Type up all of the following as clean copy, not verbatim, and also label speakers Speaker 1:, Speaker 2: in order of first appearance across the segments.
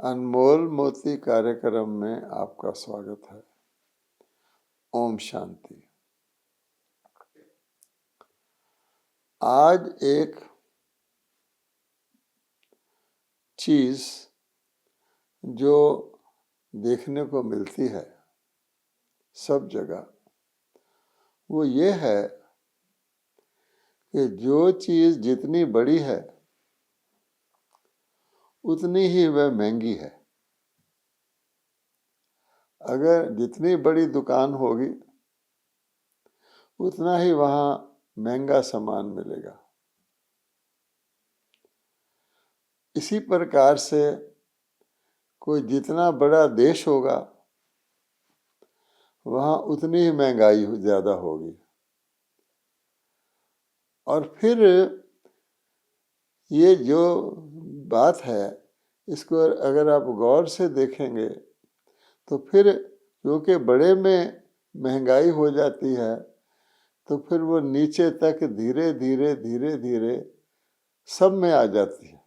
Speaker 1: अनमोल मोती कार्यक्रम में आपका स्वागत है। ओम शांति। आज एक चीज जो देखने को मिलती है सब जगह, वो ये है कि जो चीज जितनी बड़ी है उतनी ही वह महंगी है। अगर जितनी बड़ी दुकान होगी उतना ही वहां महंगा सामान मिलेगा। इसी प्रकार से कोई जितना बड़ा देश होगा वहां उतनी ही महंगाई ज्यादा होगी। और फिर ये जो बात है, इसको अगर आप गौर से देखेंगे तो फिर क्योंकि बड़े में महंगाई हो जाती है तो फिर वो नीचे तक धीरे धीरे सब में आ जाती है।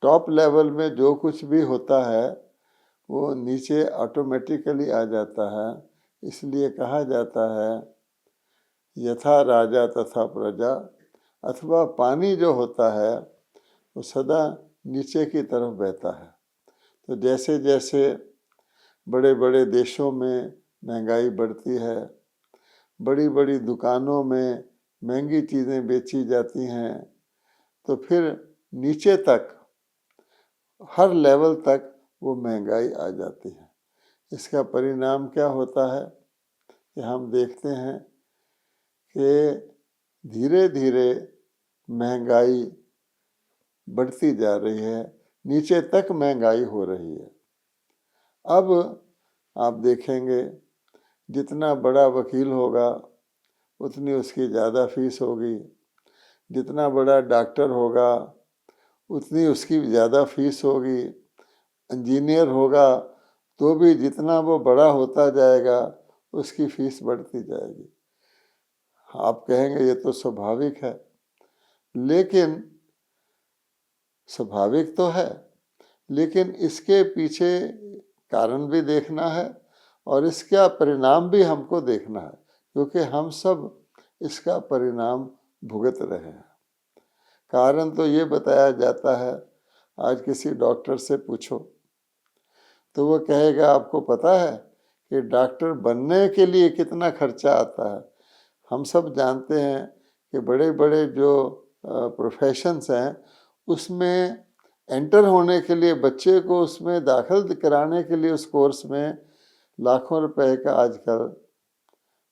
Speaker 1: टॉप लेवल में जो कुछ भी होता है वो नीचे ऑटोमेटिकली आ जाता है। इसलिए कहा जाता है यथा राजा तथा प्रजा, अथवा पानी जो होता है वो सदा नीचे की तरफ बहता है। तो जैसे जैसे बड़े बड़े देशों में महंगाई बढ़ती है, बड़ी बड़ी दुकानों में महंगी चीज़ें बेची जाती हैं, तो फिर नीचे तक हर लेवल तक वो महंगाई आ जाती है। इसका परिणाम क्या होता है कि हम देखते हैं कि धीरे धीरे महंगाई बढ़ती जा रही है, नीचे तक महंगाई हो रही है। अब आप देखेंगे जितना बड़ा वकील होगा उतनी उसकी ज़्यादा फीस होगी, जितना बड़ा डॉक्टर होगा उतनी उसकी ज़्यादा फीस होगी, इंजीनियर होगा तो भी जितना वो बड़ा होता जाएगा उसकी फीस बढ़ती जाएगी। आप कहेंगे ये तो स्वाभाविक है, लेकिन स्वाभाविक तो है, लेकिन इसके पीछे कारण भी देखना है और इसका परिणाम भी हमको देखना है, क्योंकि हम सब इसका परिणाम भुगत रहे हैं। कारण तो ये बताया जाता है, आज किसी डॉक्टर से पूछो तो वो कहेगा आपको पता है कि डॉक्टर बनने के लिए कितना खर्चा आता है। हम सब जानते हैं कि बड़े बड़े जो प्रोफेशंस हैं उसमें एंटर होने के लिए, बच्चे को उसमें दाखिल कराने के लिए उस कोर्स में लाखों रुपए का आजकल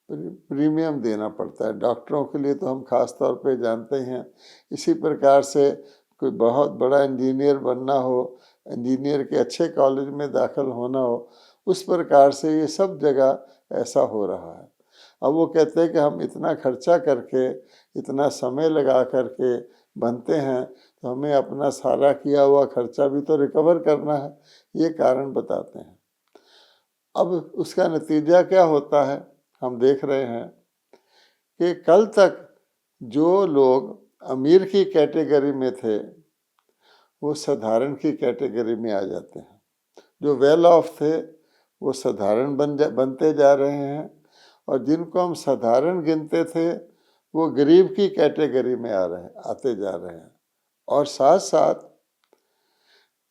Speaker 1: प्रीमियम देना पड़ता है। डॉक्टरों के लिए तो हम खास तौर पे जानते हैं। इसी प्रकार से कोई बहुत बड़ा इंजीनियर बनना हो, इंजीनियर के अच्छे कॉलेज में दाखिल होना हो, उस प्रकार से ये सब जगह ऐसा हो रहा है। अब वो कहते हैं कि हम इतना खर्चा करके, इतना समय लगा करके बनते हैं तो हमें अपना सारा किया हुआ खर्चा भी तो रिकवर करना है। ये कारण बताते हैं। अब उसका नतीजा क्या होता है, हम देख रहे हैं कि कल तक जो लोग अमीर की कैटेगरी में थे वो साधारण की कैटेगरी में आ जाते हैं। जो वेल ऑफ थे वो साधारण बनते जा रहे हैं, और जिनको हम साधारण गिनते थे वो गरीब की कैटेगरी में आते जा रहे हैं। और साथ साथ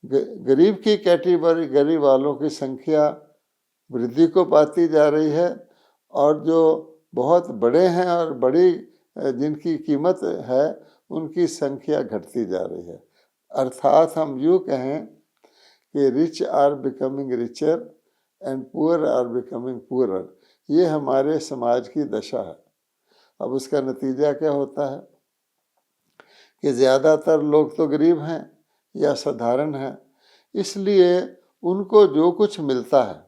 Speaker 1: गरीब की कैटेगरी वालों की संख्या वृद्धि को पाती जा रही है, और जो बहुत बड़े हैं और बड़ी जिनकी कीमत है उनकी संख्या घटती जा रही है। अर्थात हम यूँ कहें कि rich are becoming richer and poor are becoming poorer. ये हमारे समाज की दशा है। अब उसका नतीजा क्या होता है कि ज़्यादातर लोग तो गरीब हैं या साधारण हैं, इसलिए उनको जो कुछ मिलता है,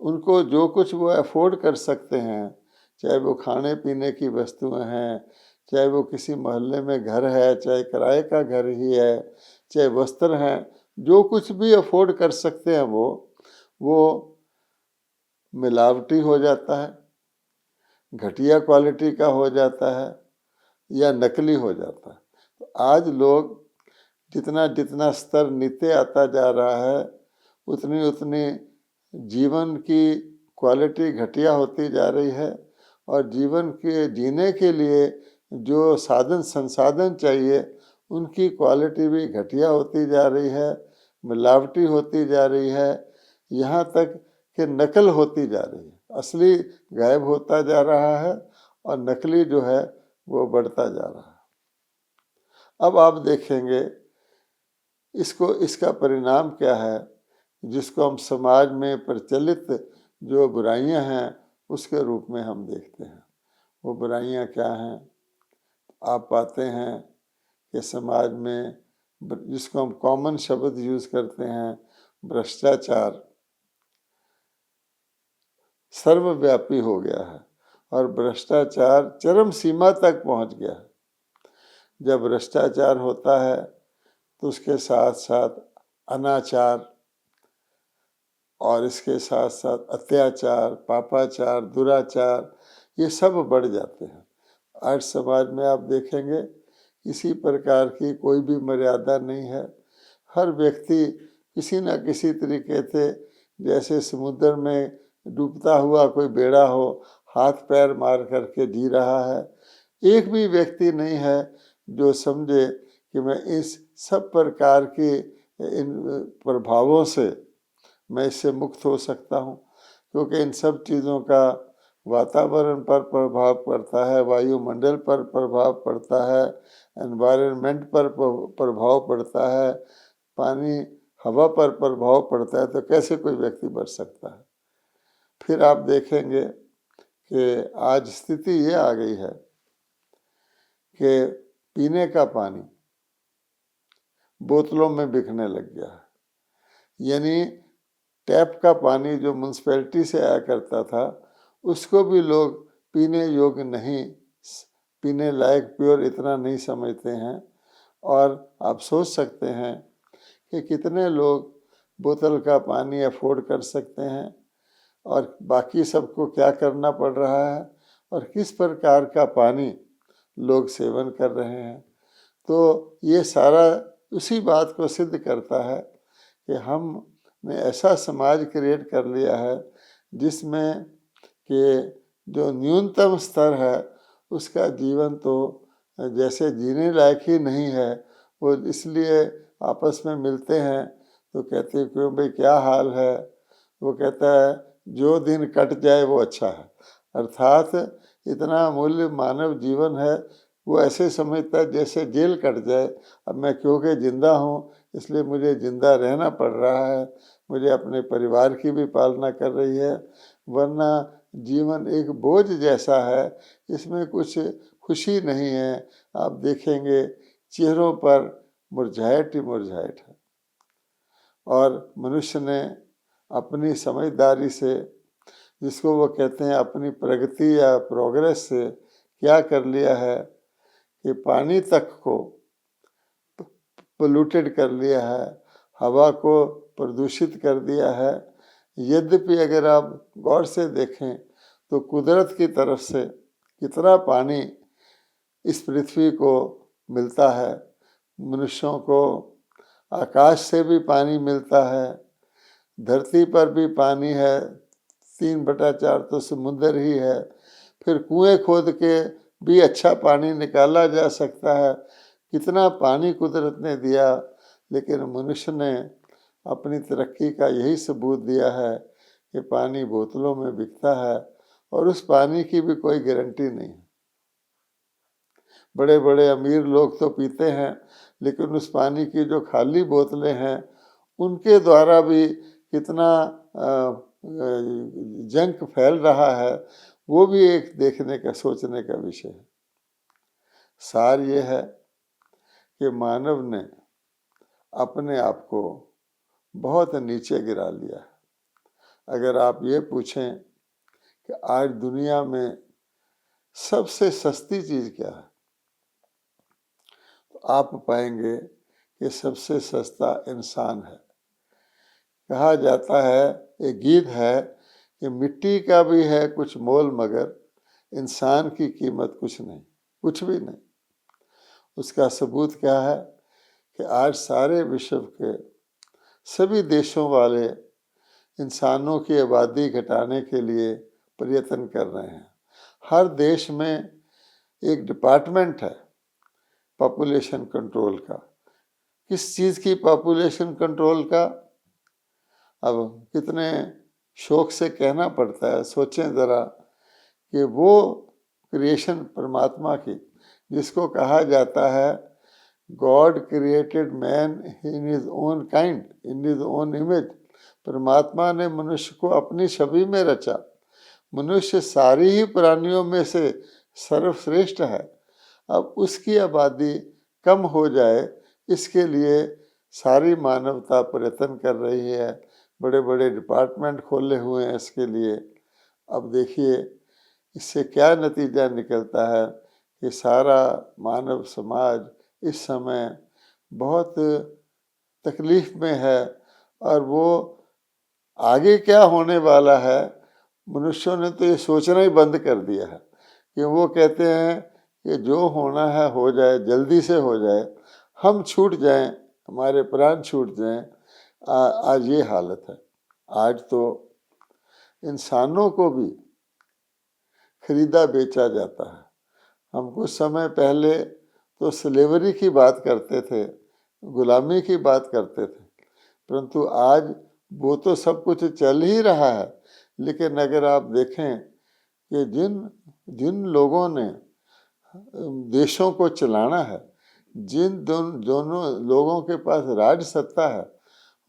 Speaker 1: उनको जो कुछ वो अफोर्ड कर सकते हैं, चाहे वो खाने पीने की वस्तुएं हैं, चाहे वो किसी मोहल्ले में घर है, चाहे किराए का घर ही है, चाहे वस्त्र हैं, जो कुछ भी अफोर्ड कर सकते हैं वो मिलावटी हो जाता है, घटिया क्वालिटी का हो जाता है या नकली हो जाता है। तो आज लोग जितना जितना स्तर नीचे आता जा रहा है उतनी उतनी जीवन की क्वालिटी घटिया होती जा रही है, और जीवन के जीने के लिए जो साधन संसाधन चाहिए उनकी क्वालिटी भी घटिया होती जा रही है, मिलावटी होती जा रही है, यहाँ तक कि नकल होती जा रही है। असली गायब होता जा रहा है और नकली जो है वो बढ़ता जा रहा है। अब आप देखेंगे इसका परिणाम क्या है, जिसको हम समाज में प्रचलित जो बुराइयां हैं उसके रूप में हम देखते हैं। वो बुराइयां क्या हैं? आप पाते हैं कि समाज में जिसको हम कॉमन शब्द यूज करते हैं, भ्रष्टाचार सर्वव्यापी हो गया है और भ्रष्टाचार चरम सीमा तक पहुंच गया है। जब भ्रष्टाचार होता है तो उसके साथ साथ अनाचार और इसके साथ साथ अत्याचार, पापाचार, दुराचार ये सब बढ़ जाते हैं। आज समाज में आप देखेंगे किसी प्रकार की कोई भी मर्यादा नहीं है। हर व्यक्ति किसी न किसी तरीके से, जैसे समुद्र में डूबता हुआ कोई बेड़ा हो, हाथ पैर मार करके जी रहा है। एक भी व्यक्ति नहीं है जो समझे कि मैं इस सब प्रकार के इन प्रभावों से मैं इससे मुक्त हो सकता हूँ, क्योंकि इन सब चीज़ों का वातावरण पर प्रभाव पड़ता है, वायुमंडल पर प्रभाव पड़ता है, एनवायरनमेंट पर प्रभाव पड़ता है, पानी हवा पर प्रभाव पड़ता है, तो कैसे कोई व्यक्ति बच सकता है? फिर आप देखेंगे कि आज स्थिति ये आ गई है कि पीने का पानी बोतलों में बिकने लग गया है। यानी टैप का पानी जो म्यूनसिपैलिटी से आया करता था उसको भी लोग पीने योग्य नहीं, पीने लायक प्योर इतना नहीं समझते हैं। और आप सोच सकते हैं कि कितने लोग बोतल का पानी अफोर्ड कर सकते हैं और बाकी सबको क्या करना पड़ रहा है और किस प्रकार का पानी लोग सेवन कर रहे हैं। तो ये सारा उसी बात को सिद्ध करता है कि हमने ऐसा समाज क्रिएट कर लिया है जिसमें कि जो न्यूनतम स्तर है उसका जीवन तो जैसे जीने लायक ही नहीं है। वो इसलिए आपस में मिलते हैं तो कहते हैं क्यों भाई क्या हाल है, वो कहता है जो दिन कट जाए वो अच्छा है। अर्थात इतना अमूल्य मानव जीवन है, वो ऐसे समझता है जैसे जेल कट जाए। अब मैं क्योंकि जिंदा हूँ इसलिए मुझे जिंदा रहना पड़ रहा है, मुझे अपने परिवार की भी पालना कर रही है, वरना जीवन एक बोझ जैसा है, इसमें कुछ खुशी नहीं है। आप देखेंगे चेहरों पर मुरझाहट ही मुरझाहट है। और मनुष्य ने अपनी समझदारी से, जिसको वो कहते हैं अपनी प्रगति या प्रोग्रेस से, क्या कर लिया है कि पानी तक को पोल्यूटेड कर लिया है, हवा को प्रदूषित कर दिया है। यद्यपि अगर आप गौर से देखें तो कुदरत की तरफ से कितना पानी इस पृथ्वी को मिलता है। मनुष्यों को आकाश से भी पानी मिलता है, धरती पर भी पानी है, 3/4 तो समुद्र ही है। फिर कुएं खोद के भी अच्छा पानी निकाला जा सकता है। कितना पानी कुदरत ने दिया, लेकिन मनुष्य ने अपनी तरक्की का यही सबूत दिया है कि पानी बोतलों में बिकता है और उस पानी की भी कोई गारंटी नहीं। बड़े बड़े अमीर लोग तो पीते हैं, लेकिन उस पानी की जो खाली बोतलें हैं उनके द्वारा भी कितना जंक फैल रहा है, वो भी एक देखने का, सोचने का विषय है। सार ये है कि मानव ने अपने आप को बहुत नीचे गिरा लिया है। अगर आप ये पूछें कि आज दुनिया में सबसे सस्ती चीज़ क्या है, तो आप पाएंगे कि सबसे सस्ता इंसान है। कहा जाता है, एक गीत है कि मिट्टी का भी है कुछ मोल मगर इंसान की कीमत कुछ नहीं, कुछ भी नहीं। उसका सबूत क्या है कि आज सारे विश्व के सभी देशों वाले इंसानों की आबादी घटाने के लिए प्रयत्न कर रहे हैं। हर देश में एक डिपार्टमेंट है पॉपुलेशन कंट्रोल का। किस चीज़ की पॉपुलेशन कंट्रोल का? अब कितने शौक से कहना पड़ता है, सोचें ज़रा कि वो क्रिएशन परमात्मा की, जिसको कहा जाता है God created man in his own kind, in his own image. परमात्मा ने मनुष्य को अपनी छवि में रचा। मनुष्य सारी ही प्राणियों में से सर्वश्रेष्ठ है। अब उसकी आबादी कम हो जाए, इसके लिए सारी मानवता प्रयत्न कर रही है। बड़े बड़े डिपार्टमेंट खोले हुए हैं इसके लिए। अब देखिए इससे क्या नतीजा निकलता है कि सारा मानव समाज इस समय बहुत तकलीफ में है, और वो आगे क्या होने वाला है मनुष्यों ने तो ये सोचना ही बंद कर दिया है कि वो कहते हैं कि जो होना है हो जाए, जल्दी से हो जाए, हम छूट जाएं, हमारे प्राण छूट जाएं। आज ये हालत है। आज तो इंसानों को भी खरीदा बेचा जाता है। हम कुछ समय पहले तो स्लेवरी की बात करते थे, गुलामी की बात करते थे, परंतु आज वो तो सब कुछ चल ही रहा है। लेकिन अगर आप देखें कि जिन जिन लोगों ने देशों को चलाना है, जिन दोनों लोगों के पास राज सत्ता है,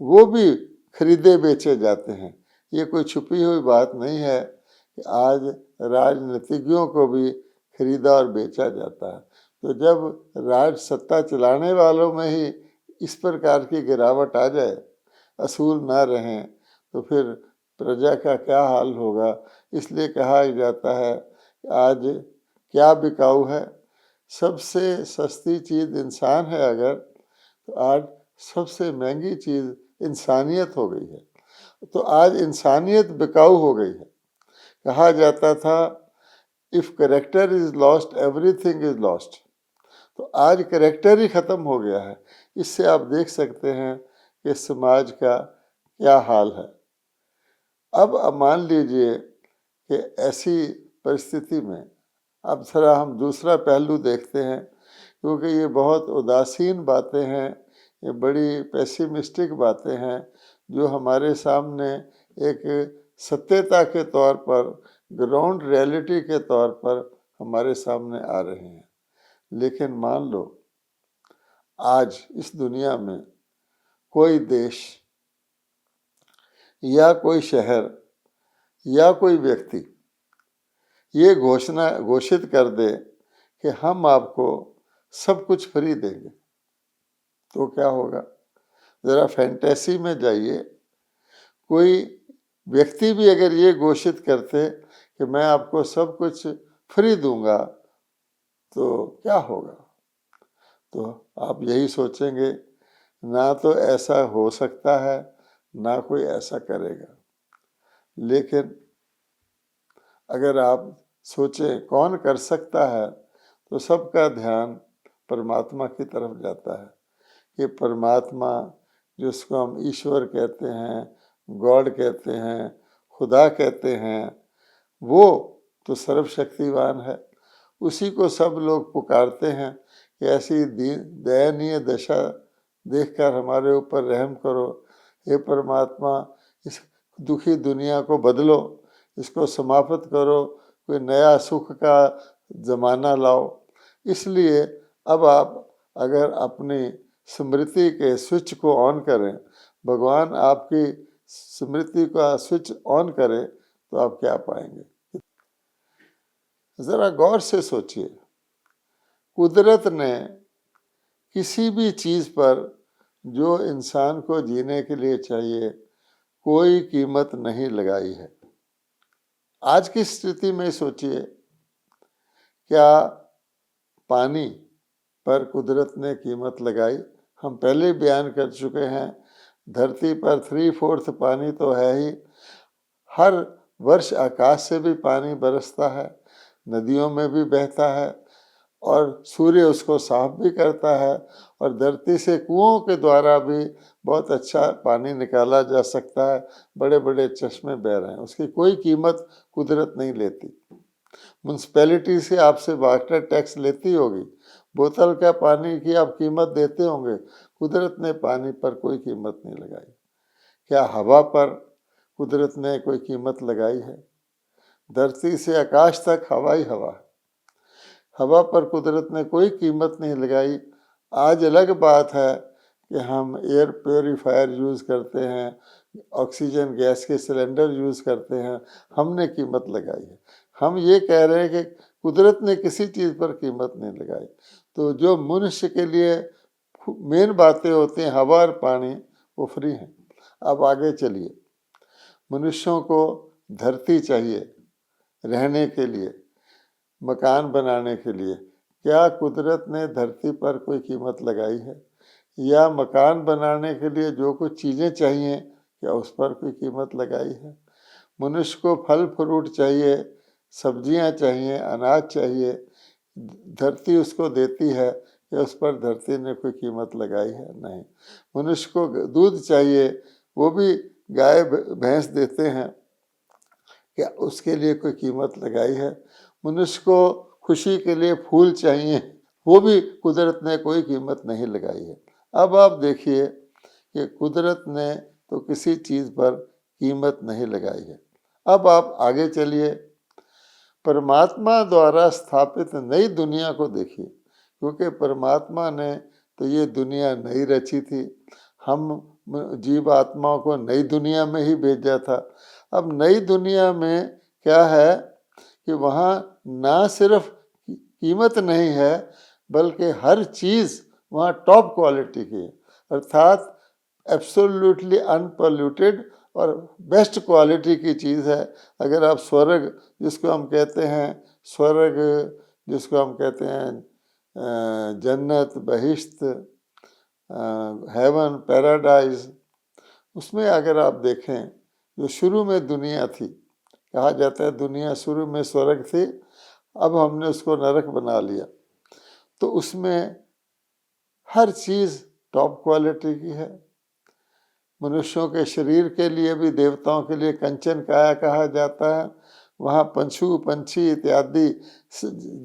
Speaker 1: वो भी खरीदे बेचे जाते हैं। ये कोई छुपी हुई बात नहीं है कि आज राजनीतिज्ञों को भी खरीदा और बेचा जाता है। तो जब राज सत्ता चलाने वालों में ही इस प्रकार की गिरावट आ जाए, असूल ना रहें, तो फिर प्रजा का क्या हाल होगा। इसलिए कहा जाता है कि आज क्या बिकाऊ है? सबसे सस्ती चीज़ इंसान है अगर, तो आज सबसे महंगी चीज़ इंसानियत हो गई है। तो आज इंसानियत बिकाऊ हो गई है। कहा जाता था if character is lost everything is lost. तो आज करेक्टर ही ख़त्म हो गया है। इससे आप देख सकते हैं कि समाज का क्या हाल है। अब मान लीजिए कि ऐसी परिस्थिति में अब ज़रा हम दूसरा पहलू देखते हैं, क्योंकि ये बहुत उदासीन बातें हैं, ये बड़ी पेसिमिस्टिक बातें हैं जो हमारे सामने एक सत्यता के तौर पर, ग्राउंड रियलिटी के तौर पर हमारे सामने आ रही हैं। लेकिन मान लो आज इस दुनिया में कोई देश या कोई शहर या कोई व्यक्ति ये घोषित कर दे कि हम आपको सब कुछ फ्री देंगे, तो क्या होगा? ज़रा फैंटेसी में जाइए। कोई व्यक्ति भी अगर ये घोषित करते कि मैं आपको सब कुछ फ्री दूंगा, तो क्या होगा? तो आप यही सोचेंगे, ना तो ऐसा हो सकता है, ना कोई ऐसा करेगा। लेकिन अगर आप सोचें कौन कर सकता है, तो सबका ध्यान परमात्मा की तरफ जाता है कि परमात्मा, जिसको हम ईश्वर कहते हैं, गॉड कहते हैं, खुदा कहते हैं, वो तो सर्वशक्तिवान है। उसी को सब लोग पुकारते हैं कि ऐसी दयनीय दशा देखकर हमारे ऊपर रहम करो। हे परमात्मा, इस दुखी दुनिया को बदलो, इसको समाप्त करो, कोई नया सुख का ज़माना लाओ। इसलिए अब आप अगर अपनी स्मृति के स्विच को ऑन करें, भगवान आपकी स्मृति का स्विच ऑन करे, तो आप क्या पाएंगे? ज़रा गौर से सोचिए। कुदरत ने किसी भी चीज़ पर जो इंसान को जीने के लिए चाहिए, कोई कीमत नहीं लगाई है। आज की स्थिति में सोचिए, क्या पानी पर कुदरत ने कीमत लगाई? हम पहले बयान कर चुके हैं, धरती पर 3/4 पानी तो है ही। हर वर्ष आकाश से भी पानी बरसता है, नदियों में भी बहता है, और सूर्य उसको साफ भी करता है, और धरती से कुओं के द्वारा भी बहुत अच्छा पानी निकाला जा सकता है। बड़े बड़े चश्मे बह रहे हैं, उसकी कोई कीमत कुदरत नहीं लेती। म्यूनसिपैलिटी से आपसे वाटर टैक्स लेती होगी, बोतल का पानी की आप कीमत देते होंगे, कुदरत ने पानी पर कोई कीमत नहीं लगाई। क्या हवा पर कुदरत ने कोई कीमत लगाई है? धरती से आकाश तक हवा ही हवा है। हवा पर कुदरत ने कोई कीमत नहीं लगाई। आज अलग बात है कि हम एयर प्योरीफायर यूज़ करते हैं, ऑक्सीजन गैस के सिलेंडर यूज़ करते हैं, हमने कीमत लगाई है। हम ये कह रहे हैं कि कुदरत ने किसी चीज़ पर कीमत नहीं लगाई। तो जो मनुष्य के लिए मेन बातें होती हैं, हवा और पानी, वो फ्री हैं। अब आगे चलिए। मनुष्यों को धरती चाहिए रहने के लिए, मकान बनाने के लिए। क्या कुदरत ने धरती पर कोई कीमत लगाई है? या मकान बनाने के लिए जो कुछ चीज़ें चाहिए, क्या उस पर कोई कीमत लगाई है? मनुष्य को फल फ्रूट चाहिए, सब्जियां चाहिए, अनाज चाहिए, धरती उसको देती है, या उस पर धरती ने कोई कीमत लगाई है? नहीं। मनुष्य को दूध चाहिए, वो भी गाय भैंस देते हैं, क्या उसके लिए कोई कीमत लगाई है? मनुष्य को खुशी के लिए फूल चाहिए, वो भी कुदरत ने कोई कीमत नहीं लगाई है। अब आप देखिए कि कुदरत ने तो किसी चीज़ पर कीमत नहीं लगाई है। अब आप आगे चलिए, परमात्मा द्वारा स्थापित नई दुनिया को देखिए, क्योंकि परमात्मा ने तो ये दुनिया नई रची थी, हम जीव आत्माओं को नई दुनिया में ही भेजा था। अब नई दुनिया में क्या है कि वहाँ ना सिर्फ कीमत नहीं है, बल्कि हर चीज़ वहाँ टॉप क्वालिटी की है, अर्थात एब्सोल्युटली अनपॉल्यूटेड और बेस्ट क्वालिटी की चीज़ है। अगर आप स्वर्ग, जिसको हम कहते हैं स्वर्ग, जिसको हम कहते हैं जन्नत, बहिश्त, हेवन, पैराडाइज, उसमें अगर आप देखें, जो शुरू में दुनिया थी, कहा जाता है दुनिया शुरू में स्वर्ग थी, अब हमने उसको नरक बना लिया, तो उसमें हर चीज़ टॉप क्वालिटी की है। मनुष्यों के शरीर के लिए भी देवताओं के लिए कंचन काया कहा जाता है। वहाँ पशु पंछी इत्यादि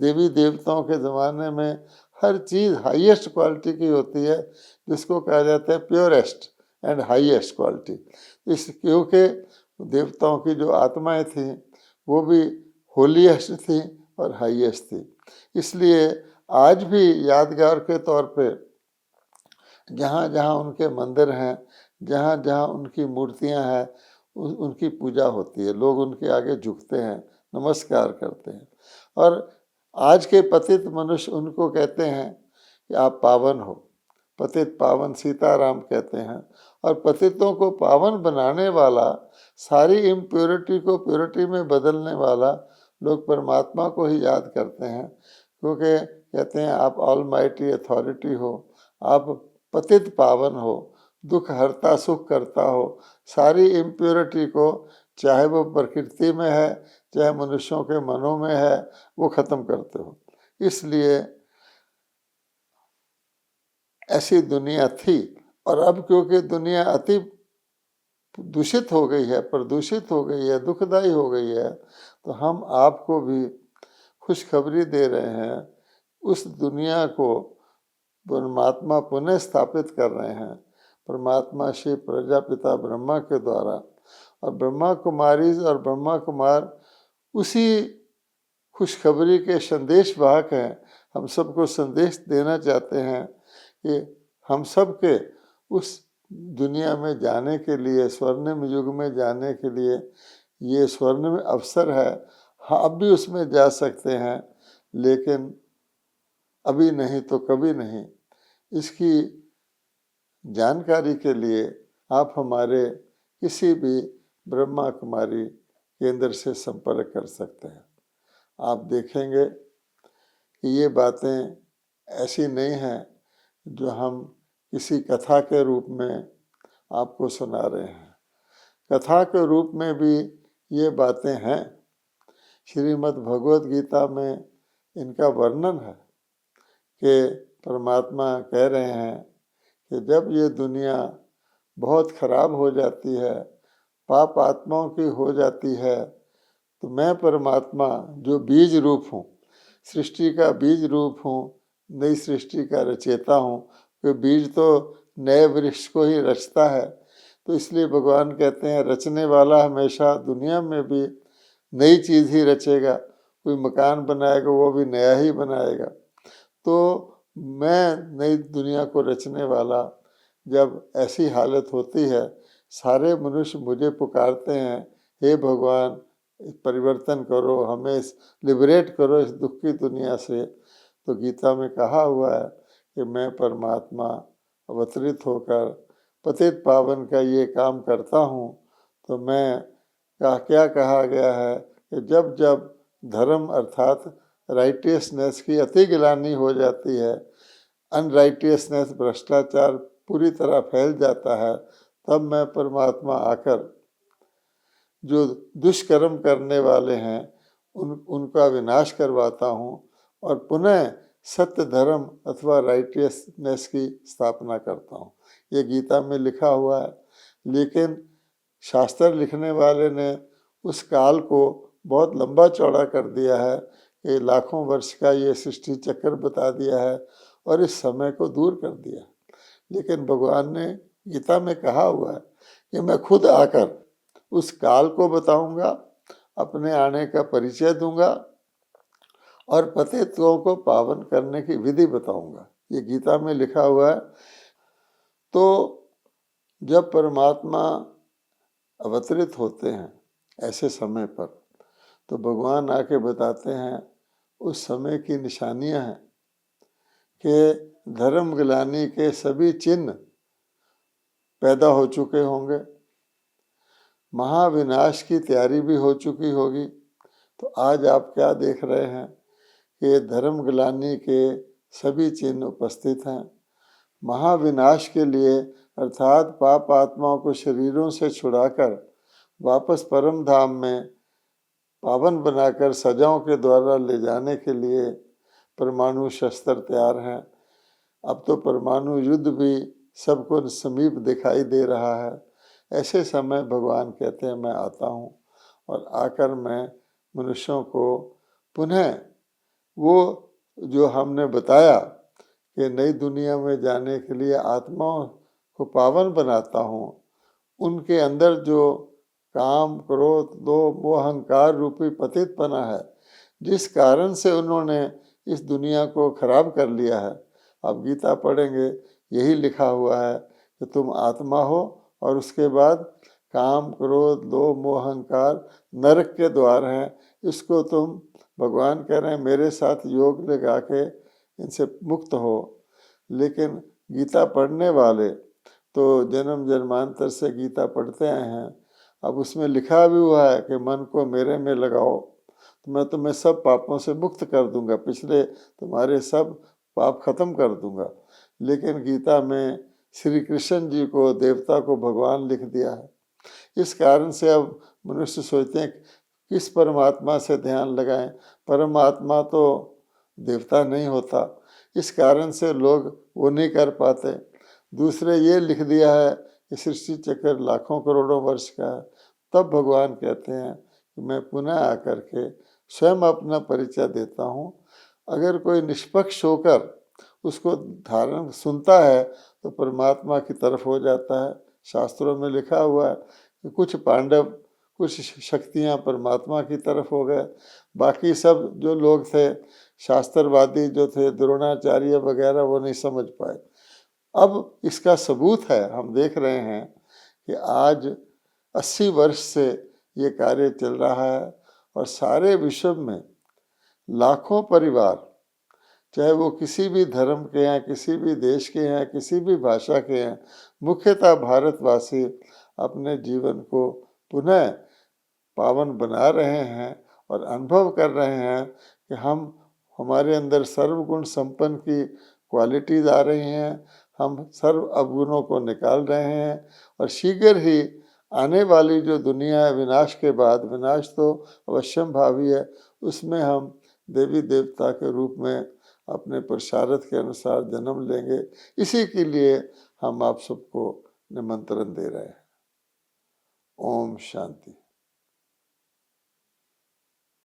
Speaker 1: देवी देवताओं के ज़माने में हर चीज़ हाईएस्ट क्वालिटी की होती है, जिसको कहा जाता है प्योरेस्ट एंड हाईएस्ट क्वालिटी। इस क्योंकि देवताओं की जो आत्माएं थीं वो भी होलीएस्ट थी और हाईएस्ट थी, इसलिए आज भी यादगार के तौर पे जहाँ जहाँ उनके मंदिर हैं, जहाँ जहाँ उनकी मूर्तियाँ हैं, उनकी पूजा होती है, लोग उनके आगे झुकते हैं, नमस्कार करते हैं। और आज के पतित मनुष्य उनको कहते हैं कि आप पावन हो, पतित पावन सीताराम कहते हैं। और पतितों को पावन बनाने वाला, सारी इम्प्योरिटी को प्योरिटी में बदलने वाला, लोग परमात्मा को ही याद करते हैं, क्योंकि कहते हैं आप ऑलमाइटी अथॉरिटी हो, आप पतित पावन हो, दुख हरता सुख करता हो, सारी इम्प्योरिटी को, चाहे वो प्रकृति में है चाहे मनुष्यों के मनों में है, वो ख़त्म करते हो। इसलिए ऐसी दुनिया थी। और अब क्योंकि दुनिया अति दूषित हो गई है, प्रदूषित हो गई है, दुखदाई हो गई है, तो हम आपको भी खुशखबरी दे रहे हैं, उस दुनिया को परमात्मा पुनः स्थापित कर रहे हैं, परमात्मा शिव प्रजापिता ब्रह्मा के द्वारा। और ब्रह्मा कुमारी और ब्रह्मा कुमार उसी खुशखबरी के संदेश वाहक हैं। हम सबको संदेश देना चाहते हैं कि हम सब के उस दुनिया में जाने के लिए, स्वर्णिम युग में जाने के लिए ये स्वर्णिम अवसर है। हाँ, अब भी उसमें जा सकते हैं, लेकिन अभी नहीं तो कभी नहीं। इसकी जानकारी के लिए आप हमारे किसी भी ब्रह्मा कुमारी केंद्र से संपर्क कर सकते हैं। आप देखेंगे कि ये बातें ऐसी नहीं हैं जो हम किसी कथा के रूप में आपको सुना रहे हैं। कथा के रूप में भी ये बातें हैं, श्रीमद् भगवद गीता में इनका वर्णन है। कि परमात्मा कह रहे हैं कि जब ये दुनिया बहुत खराब हो जाती है, पाप आत्माओं की हो जाती है, तो मैं परमात्मा जो बीज रूप हूँ, सृष्टि का बीज रूप हूँ, नई सृष्टि का रचेता हूँ, कि बीज तो नए वृक्ष को ही रचता है। तो इसलिए भगवान कहते हैं रचने वाला हमेशा दुनिया में भी नई चीज़ ही रचेगा। कोई मकान बनाएगा वो भी नया ही बनाएगा। तो मैं नई दुनिया को रचने वाला, जब ऐसी हालत होती है, सारे मनुष्य मुझे पुकारते हैं, हे भगवान परिवर्तन करो, हमें लिबरेट करो इस दुख की दुनिया से। तो गीता में कहा हुआ है कि मैं परमात्मा अवतरित होकर पतित पावन का ये काम करता हूँ। तो मैं क्या कहा गया है कि जब जब धर्म अर्थात राइटियसनेस की अति गिलानी हो जाती है, अनराइटियसनेस भ्रष्टाचार पूरी तरह फैल जाता है, तब मैं परमात्मा आकर जो दुष्कर्म करने वाले हैं उनका विनाश करवाता हूँ और पुनः सत्य धर्म अथवा राइटियसनेस की स्थापना करता हूँ। ये गीता में लिखा हुआ है। लेकिन शास्त्र लिखने वाले ने उस काल को बहुत लंबा चौड़ा कर दिया है कि लाखों वर्ष का ये सृष्टि चक्र बता दिया है और इस समय को दूर कर दिया। लेकिन भगवान ने गीता में कहा हुआ है कि मैं खुद आकर उस काल को बताऊंगा, अपने आने का परिचय दूंगा और पतितों को पावन करने की विधि बताऊंगा। ये गीता में लिखा हुआ है। तो जब परमात्मा अवतरित होते हैं ऐसे समय पर, तो भगवान आके बताते हैं उस समय की निशानियां हैं कि धर्म गिलानी के सभी चिन्ह पैदा हो चुके होंगे, महाविनाश की तैयारी भी हो चुकी होगी। तो आज आप क्या देख रहे हैं कि धर्म गिलानी के सभी चिन्ह उपस्थित हैं। महाविनाश के लिए अर्थात पाप आत्माओं को शरीरों से छुड़ाकर वापस परम धाम में पावन बनाकर सजाओं के द्वारा ले जाने के लिए परमाणु शस्त्र तैयार हैं। अब तो परमाणु युद्ध भी सबको समीप दिखाई दे रहा है। ऐसे समय भगवान कहते हैं मैं आता हूँ और आकर मैं मनुष्यों को पुनः वो जो हमने बताया कि नई दुनिया में जाने के लिए आत्माओं को पावन बनाता हूँ, उनके अंदर जो काम क्रोध लोभ मोह अहंकार रूपी पतितपना है, जिस कारण से उन्होंने इस दुनिया को खराब कर लिया है। अब गीता पढ़ेंगे, यही लिखा हुआ है कि तुम आत्मा हो और उसके बाद काम क्रोध लोभ मोह अहंकार नरक के द्वार हैं। इसको तुम, भगवान कह रहे हैं, मेरे साथ योग लगा के इनसे मुक्त हो। लेकिन गीता पढ़ने वाले तो जन्म जन्मांतर से गीता पढ़ते आए हैं। अब उसमें लिखा भी हुआ है कि मन को मेरे में लगाओ तो मैं तुम्हें सब पापों से मुक्त कर दूंगा, पिछले तुम्हारे सब पाप खत्म कर दूंगा। लेकिन गीता में श्री कृष्ण जी को, देवता को भगवान लिख दिया है। इस कारण से अब मनुष्य सोचते हैं किस परमात्मा से ध्यान लगाएं। परमात्मा तो देवता नहीं होता, इस कारण से लोग वो नहीं कर पाते। दूसरे ये लिख दिया है कि सृष्टि चक्र लाखों करोड़ों वर्ष का है। तब भगवान कहते हैं कि मैं पुनः आकर के स्वयं अपना परिचय देता हूँ। अगर कोई निष्पक्ष होकर उसको धारण सुनता है तो परमात्मा की तरफ हो जाता है। शास्त्रों में लिखा हुआ है कि कुछ पांडव, कुछ शक्तियाँ परमात्मा की तरफ हो गए, बाकी सब जो लोग थे शास्त्रवादी जो थे, द्रोणाचार्य वगैरह, वो नहीं समझ पाए। अब इसका सबूत है, हम देख रहे हैं कि आज 80 वर्ष से ये कार्य चल रहा है और सारे विश्व में लाखों परिवार, चाहे वो किसी भी धर्म के हैं, किसी भी देश के हैं, किसी भी भाषा के हैं, मुख्यतः भारतवासी अपने जीवन को पुनः पावन बना रहे हैं और अनुभव कर रहे हैं कि हमारे अंदर सर्वगुण संपन्न की क्वालिटीज आ रही हैं, हम सर्व अवगुणों को निकाल रहे हैं और शीघ्र ही आने वाली जो दुनिया है विनाश के बाद, विनाश तो अवश्यम भावी है, उसमें हम देवी देवता के रूप में अपने पुरुषार्थ के अनुसार जन्म लेंगे। इसी के लिए हम आप सबको निमंत्रण दे रहे हैं। ओम शांति।